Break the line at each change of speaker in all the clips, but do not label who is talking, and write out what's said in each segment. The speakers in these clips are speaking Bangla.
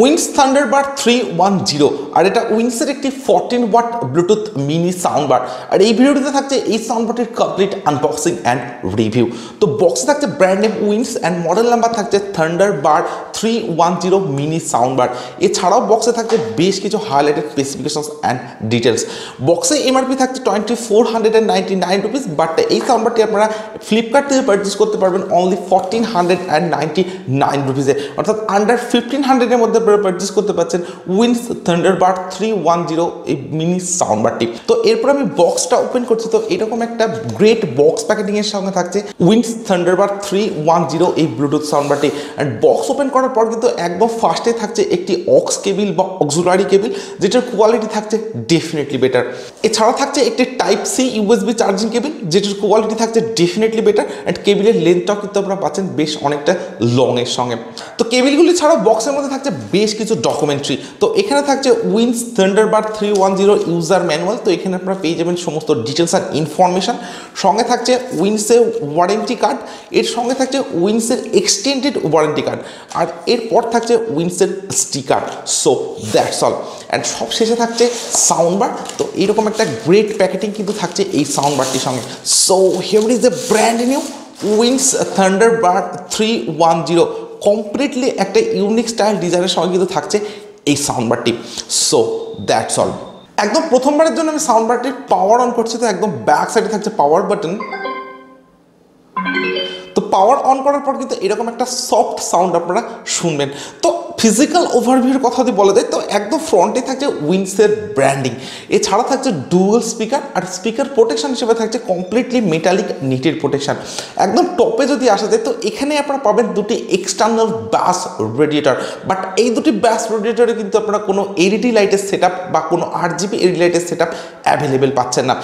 উইন্স থান্ডারবার 310 আর এটা উইন্সের একটি 14 ওয়াট ব্লুটুথ মিনি সাউন্ডবার। আর এই ভিডিওটিতে থাকছে এই সাউন্ডবারটির কমপ্লিট আনবক্সিং অ্যান্ড রিভিউ। তো বক্সে থাকছে brand name Wings and model number থাকছে থান্ডারবার 310 মিনি সাউন্ডবার। এছাড়াও বক্সে থাকছে বেশ কিছু হাইলাইটেড স্পেসিফিকেশনস অ্যান্ড ডিটেলস। বক্সে এমআরপি থাকছে 2499 রুপিস, বাট এই সাউন্ডবারটি আপনারা ফ্লিপকার্ট থেকে পারচেস করতে পারবেন অনলি 1499 রুপিসে, অর্থাৎ আন্ডার 1500 এর মধ্যে পারচেস করতে পারছেন উইন্স থান্ডারবার 310 এই মিনি সাউন্ডবারটি। তো এরপর আমি বক্সটা ওপেন করছি। তো এরকম একটা গ্রেট বক্স প্যাকেটিং এর সঙ্গে থাকছে উইন্স থান্ডারবার 310 এই ব্লুটুথ সাউন্ডবারটি। অ্যান্ড বক্স ওপেন করার পর কিন্তু একদম ফার্স্টে থাকছে একটি অক্স কেবিল বা অক্সিলারি কেবিল, যেটার কোয়ালিটি থাকছে ডেফিনেটলি বেটার। এছাড়াও থাকছে একটি type C USB charging cable, যেটার কোয়ালিটি থাকছে ডেফিনেটলি বেটার। অ্যান্ড কেবিলের লেন্থটাও কিন্তু আপনারা পাচ্ছেন বেশ অনেকটা লং এর সঙ্গে। তো কেবিলগুলি ছাড়াও বক্সের মধ্যে থাকছে বেশ কিছু ডকুমেন্টারি। তো এখানে থাকছে উইন্স থান্ডারবার 310 ইউজার ম্যানুয়াল। তো এখানে আপনারা পেয়ে যাবেন সমস্ত ডিটেলস আর ইনফরমেশন। সঙ্গে থাকছে উইন্সের ওয়ারেন্টি কার্ড, এর সঙ্গে থাকছে উইন্সের এক্সটেন্ডেড ওয়ারেন্টি কার্ড, আর এরপর থাকছে উইন্সের স্টিকার। So that's all. অ্যান্ড সব শেষে থাকছে সাউন্ডবার। তো এইরকম একটা গ্রেট প্যাকেটিং কিন্তু থাকছে এই সাউন্ডবারটির সঙ্গে। So here is the brand new Wings Thunderbar 310, completely একটা ইউনিক স্টাইল ডিজাইনের সঙ্গে কিন্তু থাকছে এই সাউন্ডবারটি। So that's all. একদম প্রথমবারের জন্য আমি সাউন্ডবারটির পাওয়ার অন করছি। তো একদম ব্যাক সাইডে থাকছে পাওয়ার বাটন। তো পাওয়ার অন করার পর কিন্তু এরকম একটা সফট সাউন্ড আপনারা শুনবেন। তো ফিজিক্যাল ওভারভিউর কথা যদি বলা যায় তো একদম ফ্রন্টে থাকছে উইন্সের ব্র্যান্ডিং। এছাড়া থাকছে ডুয়াল স্পিকার, আর স্পিকার প্রোটেকশন হিসেবে থাকছে কমপ্লিটলি মেটালিক নিটের প্রোটেকশন। একদম টপে যদি আসা যায় তো এখানে আপনারা পাবেন দুটি এক্সটার্নাল ব্যাস রেডিয়েটর, বাট এই দুটি ব্যাস রেডিয়েটরে কিন্তু আপনারা কোনো এলইডি লাইটের সেট আপ বা কোনো RGB এলইডি লাইটের সেট আপ অ্যাভেলেবেল পাচ্ছেন না।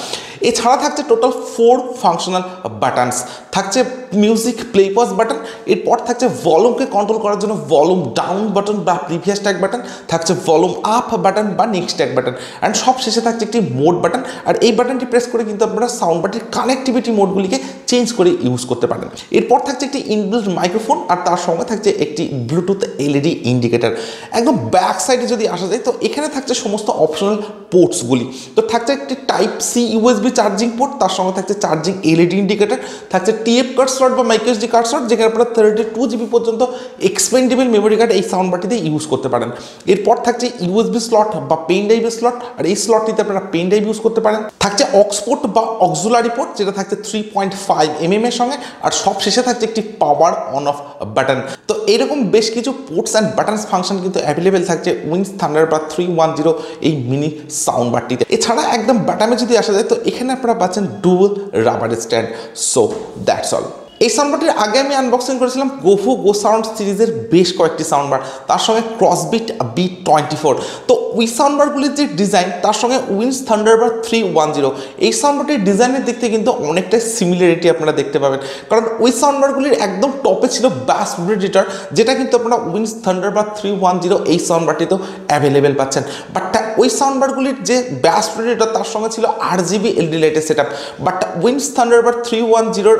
এছাড়া থাকছে টোটাল 4 ফাংশনাল বাটনস। থাকছে মিউজিক প্লে পজ বাটন, এরপর থাকছে ভলিউমকে কন্ট্রোল করার জন্য ভলিউম ডাউন বাটন বা প্রিভিয়াস ট্যাগ বাটন, থাকছে ভলিউম আপ বাটন বা নেক্সট ট্যাগ বাটন, অ্যান্ড সব শেষে থাকছে একটি মোড বাটন। আর এই বাটনটি প্রেস করে কিন্তু আপনারা সাউন্ডবারটির কানেক্টিভিটি মোডগুলিকে চেঞ্জ করে ইউজ করতে পারেন। এরপর থাকছে একটি ইনবিল্ট মাইক্রোফোন, আর তার সঙ্গে থাকছে একটি ব্লুটুথ এলইডি ইন্ডিকেটার। একদম ব্যাক সাইডে যদি আসা যায় তো এখানে থাকছে সমস্ত অপশনাল পোর্টসগুলি। তো থাকছে একটি type C USB charging port, তার সঙ্গে থাকছে চার্জিং এলইডি ইন্ডিকেটার, থাকছে টিএফ কার্ড স্লট বা মাইক্রোএসডি কার্ড স্লট, যেখানে আপনারা 32 GB পর্যন্ত এক্সপেন্ডেবল মেমোরি কার্ড এই সাউন্ডবারটিতে ইউজ করতে পারেন। এরপর থাকছে ইউএসবি স্লট বা পেন ড্রাইভের স্লট, আর এই স্লটটিতে আপনারা পেন ড্রাইভ ইউজ করতে পারেন। থাকছে অক্স পোর্ট বা অক্সিলারি পোর্ট, যেটা থাকছে 3.5 mm এর সঙ্গে, আর সব শেষে থাকছে একটি পাওয়ার অন অফ বাটন। তো এইরকম বেশ কিছু পোর্টস অ্যান্ড বাটনস ফাংশন কিন্তু অ্যাভেলেবেল থাকছে উইন্স থান্ডারবার 310 এই মিনি সাউন্ডবারটিতে। এছাড়া একদম বাটামে যদি আসা যায় তো এখানে আপনারা পাচ্ছেন dual rubber stand. So that's all. এই সাউন্ডবারটির আগে আমি আনবক্সিং করেছিলাম গোভো গোসাউন্ড সিরিজের বেশ কয়েকটি সাউন্ডবার, তার সঙ্গে ক্রসবিট B24। তো ওই সাউন্ডবারগুলির যে ডিজাইন তার সঙ্গে উইন্স থান্ডারবার 310 এই সাউন্ডবারটির ডিজাইনের দিক থেকে কিন্তু অনেকটাই সিমিলারিটি আপনারা দেখতে পাবেন, কারণ ওই সাউন্ডবারগুলির একদম টপে ছিল ব্যাস রেডিয়েটর, যেটা কিন্তু আপনারা উইন্স থান্ডারবার 310 এই সাউন্ডবারটিতেও অ্যাভেলেবেল পাচ্ছেন। বাট ওই সাউন্ডবারগুলির যে ব্যাস রেডিয়েটর তার সঙ্গে ছিল RGB এলইডি লাইটের set up, but wins Thunderbar 310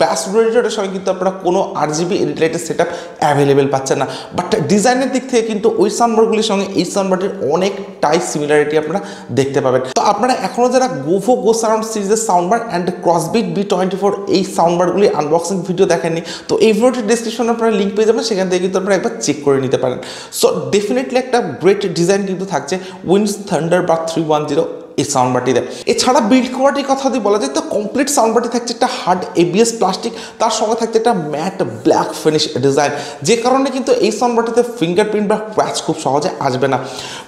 ব্যাস রেডিয়েটরের সঙ্গে কিন্তু আপনারা কোনো RGB এলইডি লাইটের সেট আপ অ্যাভেলেবেল পাচ্ছেন না। বাট ডিজাইনের দিক থেকে কিন্তু ওই সাউন্ডবারগুলির সঙ্গে এই সাউন্ডবারটির অনেকটাই সিমিলারিটি আপনারা দেখতে পাবেন। তো আপনারা এখনও যারা গোভো গোসারাউন্ড সিরিজের সাউন্ডবার অ্যান্ড ক্রসবিট B24 এই সাউন্ডবারগুলি আনবক্সিং ভিডিও দেখেননি, তো এই ভিডিওটির ডিসক্রিপশনে আপনারা লিঙ্ক পেয়ে যাবেন, সেখান থেকে কিন্তু আপনারা একবার চেক করে নিতে পারেন। সো ডেফিনেটলি একটা গ্রেট ডিজাইন কিন্তু থাকছে উইন্স থান্ডারবার 310 এই সাউন্ডবারটিতে। এছাড়া বিল্ড কোয়ালিটির কথা যদি বলা যায় তো কমপ্লিট সাউন্ডবারটি থাকছে একটা হার্ড ABS প্লাস্টিক, তার সঙ্গে থাকছে একটা ম্যাট ব্ল্যাক ফিনিশ ডিজাইন, যে কারণে কিন্তু এই সাউন্ডবারটিতে ফিঙ্গারপ্রিন্ট বা ক্র্যাচ খুব সহজে আসবে না।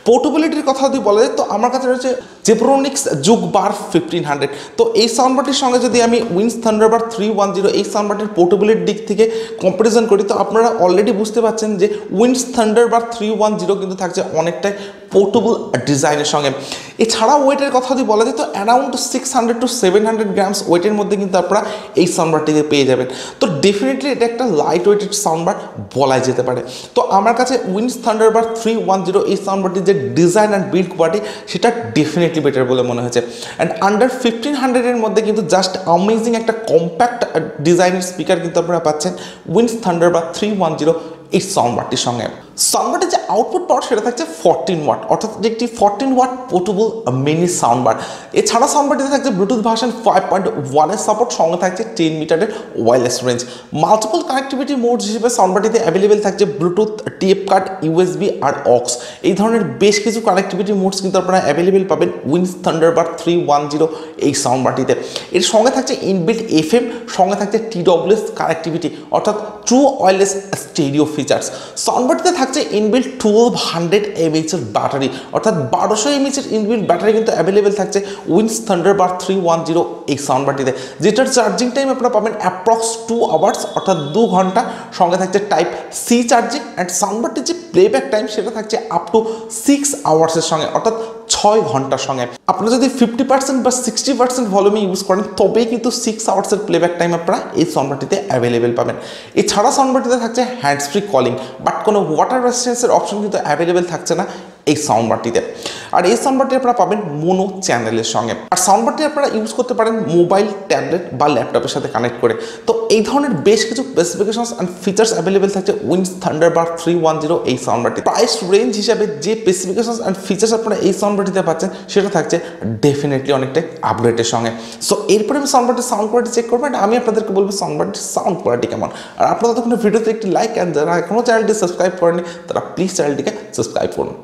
পোর্টেবিলিটির কথা যদি বলা যায় তো আমার কাছে রয়েছে জেব্রোনিক্স যুগবার 1500। তো এই সাউন্ডবারটির সঙ্গে যদি আমি উইন্স থান্ডারবার 310 এই সাউন্ডবারটির পোর্টেবিলিটির দিক থেকে কম্পারিজন করি তো আপনারা অলরেডি বুঝতে পারছেন যে উইন্স থান্ডারবার 310 কিন্তু থাকছে অনেকটাই পোর্টেবল ডিজাইনের সঙ্গে। এছাড়া ওয়েটের কথা যদি বলা যায় তো অ্যারাউন্ড 600 to 700 গ্রামস ওয়েটের মধ্যে কিন্তু আপনারা এই সাউন্ডবারটিতে পেয়ে যাবেন। তো ডেফিনেটলি এটা একটা লাইট ওয়েটেড সাউন্ডবার বলা যেতে পারে। তো আমার কাছে উইন্স থান্ডারবার 310 এই সাউন্ডবারটির যে ডিজাইন অ্যান্ড বিল্ড কোয়ালিটি সেটা ডেফিনেটলি বেটার বলে মনে হয়েছে। অ্যান্ড আন্ডার 1500 এর মধ্যে কিন্তু জাস্ট অ্যামেজিং একটা কম্প্যাক্ট ডিজাইনের স্পিকার কিন্তু আপনারা পাচ্ছেন উইন্স থান্ডারবার 310 এই সাউন্ডবারটির সঙ্গে। সাউন্ডবারের যে আউটপুট পাওয়ার সেটা থাকছে 14 ওয়াট, অর্থাৎ একটি 14 ওয়াট পোর্টেবল মিনি সাউন্ডবার। এছাড়া সাউন্ডবারটিতে থাকছে ব্লুটুথ ভার্সন 5.1 এর সাপোর্ট, সঙ্গে থাকছে 10 মিটারের wireless range. Multiple connectivity mode হিসেবে সাউন্ডবারটিতে অ্যাভেলেবেল থাকছে ব্লুটুথ, টেপ কার্ড, ইউএসবি আর অক্স। এই ধরনের বেশ কিছু কানেক্টিভিটি মোডস কিন্তু আপনারা অ্যাভেলেবেল পাবেন উইন্স থান্ডারবার 310 এই সাউন্ডবারটিতে। এর সঙ্গে থাকছে ইনবিল্ট এফএম, সঙ্গে থাকছে টিডব্লিউএস কানেক্টিভিটি, অর্থাৎ ট্রু ওয়্যারলেস স্টেরিও ফিচার্স। সাউন্ডবারটিতে থাকছে ইনবিল্ট 1200 mAh এর ব্যাটারি, অর্থাৎ 1200 mAh এর ইনবিল্ট ব্যাটারি কিন্তু অ্যাভেলেবেল থাকছে উইন্স থান্ডারবার 310 এই সাউন্ডবারটিতে, যেটার চার্জিং টাইম আপনারা পাবেন অ্যাপ্রক্স 2 আওয়ার্স, অর্থাৎ 2 ঘন্টা। সঙ্গে থাকছে টাইপ সি চার্জিং, অ্যান্ড সাউন্ডবারটির যে প্লেব্যাক টাইম সেটা থাকছে আপ টু 6 আওয়ার্সের সঙ্গে, অর্থাৎ 6 ঘন্টার সঙ্গে। আপনারা যদি 50% বা 60% ভলিউমে ইউজ করেন তবেই কিন্তু 6 আওয়ার্সের প্লেব্যাক টাইম আপনারা এই সাউন্ডবারটিতে অ্যাভেলেবেল পাবেন। এছাড়া সাউন্ডবারটিতে থাকছে হ্যান্ডস ফ্রি কলিং, বাট কোনো ওয়াটার রেজিস্ট্যান্সের অপশন কিন্তু অ্যাভেলেবেল থাকছে না এই সাউন্ডবারটিতে। আর এই সাউন্ডবারটি আপনারা পাবেন মোনো চ্যানেলের সঙ্গে। আর সাউন্ডবারটি আপনারা ইউজ করতে পারেন মোবাইল, ট্যাবলেট বা ল্যাপটপের সাথে কানেক্ট করে। তো এই ধরনের বেশ কিছু স্পেসিফিকেশনস অ্যান্ড ফিচার্স অ্যাভেলেবেল থাকছে উইন্স থান্ডারবার 310 এই সাউন্ডবারটি। প্রাইস রেঞ্জ হিসাবে যে স্পেসিফিকেশনস অ্যান্ড ফিচার্স আপনারা এই সাউন্ডবারটিতে পাচ্ছেন সেটা থাকছে ডেফিনেটলি অনেকটাই আপগ্রেডের সঙ্গে। সো এরপরে আমি সাউন্ডবারটির সাউন্ড কোয়ালিটি চেক করবো, অ্যান্ড আমি আপনাদেরকে বলবো সাউন্ডবারটির সাউন্ড কোয়ালিটি কেমন। আর আপনারা তখন ভিডিওতে একটি লাইক, অ্যান্ড যারা এখনও চ্যানেলটি সাবস্ক্রাইব করেনি তারা প্লিজ চ্যানেলটিকে সাবস্ক্রাইব করুন।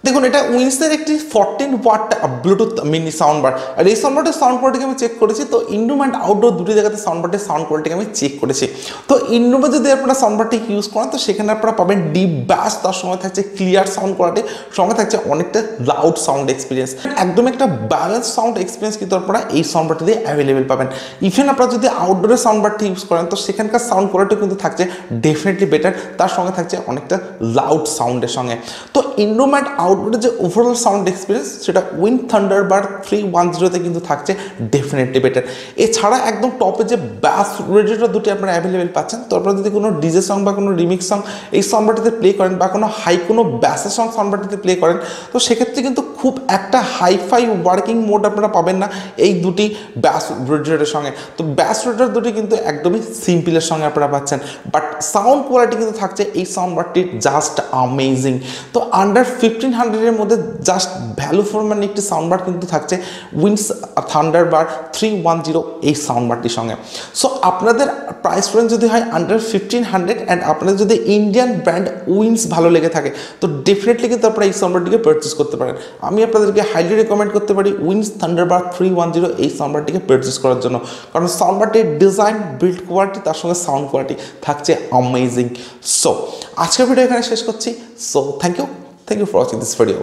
দেখুন, এটা উইন্সের একটি 14 ওয়াট ব্লুটুথ মিনি সাউন্ডবার। আর এই সাউন্ডবারটির সাউন্ড কোয়ালিটিকে আমি চেক করেছি, তো ইনডোর অ্যান্ড আউটডোর দুটি জায়গাতে সাউন্ডবারটির সাউন্ড কোয়ালিটিকে আমি চেক করেছি। তো ইনডোরে যদি আপনারা সাউন্ডবারটি ইউজ করেন তো সেখানে আপনারা পাবেন ডিপ ব্যাস, তার সঙ্গে থাকছে ক্লিয়ার সাউন্ড কোয়ালিটি, সঙ্গে থাকছে অনেকটা লাউড সাউন্ড এক্সপিরিয়েন্স। একদম একটা ব্যালেন্স সাউন্ড এক্সপিরিয়েন্স কিন্তু আপনারা এই সাউন্ডবারটিতে অ্যাভেলেবেল পাবেন। ইভেন আপনারা যদি আউটডোরের সাউন্ডবারটি ইউজ করেন তো সেখানকার সাউন্ড কোয়ালিটি কিন্তু থাকছে ডেফিনেটলি বেটার, তার সঙ্গে থাকছে অনেকটা লাউড সাউন্ডের সঙ্গে। তো ইনডোর অ্যান্ড আউটডোরের যে ওভারঅল সাউন্ড এক্সপিরিয়েন্স সেটা উইন্স থান্ডারবার 310 কিন্তু থাকছে ডেফিনেটলি বেটার। এছাড়া একদম টপে যে ব্যাস রেডিওটা দুটি আপনারা অ্যাভেলেবেল পাচ্ছেন, তো আপনারা যদি কোনো ডিজে সং বা কোনো রিমিক্স সং এই সাউন্ডবারটিতে প্লে করেন বা কোনো কোনো ব্যাসের সং সাউন্ডবারটিতে প্লে করেন তো সেক্ষেত্রে কিন্তু খুব একটা হাইফাই ওয়ার্কিং মোড আপনারা পাবেন না এই দুটি ব্যাস রেডিওটার সঙ্গে। তো ব্যাস রেডিওর দুটি কিন্তু একদমই সিম্পলের সঙ্গে আপনারা পাচ্ছেন, বাট সাউন্ড কোয়ালিটি কিন্তু থাকছে এই সাউন্ডবারটির জাস্ট আমেজিং। তো আন্ডার 1500 মধ্যে জাস্ট ভ্যালু ফর মানি একটি সাউন্ডবার কিন্তু থাকছে উইন্স থান্ডারবার 310 এই সাউন্ডবারটির সঙ্গে। সো আপনাদের প্রাইস রেঞ্জ যদি হয় আন্ডার 1500 অ্যান্ড আপনাদের যদি ইন্ডিয়ান ব্র্যান্ড উইন্স ভালো লেগে থাকে তো ডেফিনেটলি কিন্তু আপনারা এই সাউন্ডবারটিকে পারচেস করতে পারেন। আমি আপনাদেরকে হাইলি রেকমেন্ড করতে পারি উইন্স থান্ডারবার 310 এই সাউন্ডবারটিকে পারচেস করার জন্য, কারণ সাউন্ডবারটির ডিজাইন, বিল্ড কোয়ালিটি, তার সঙ্গে সাউন্ড কোয়ালিটি থাকছে অ্যামেজিং। সো আজকের ভিডিও এখানে শেষ করছি। So thank you for watching this video.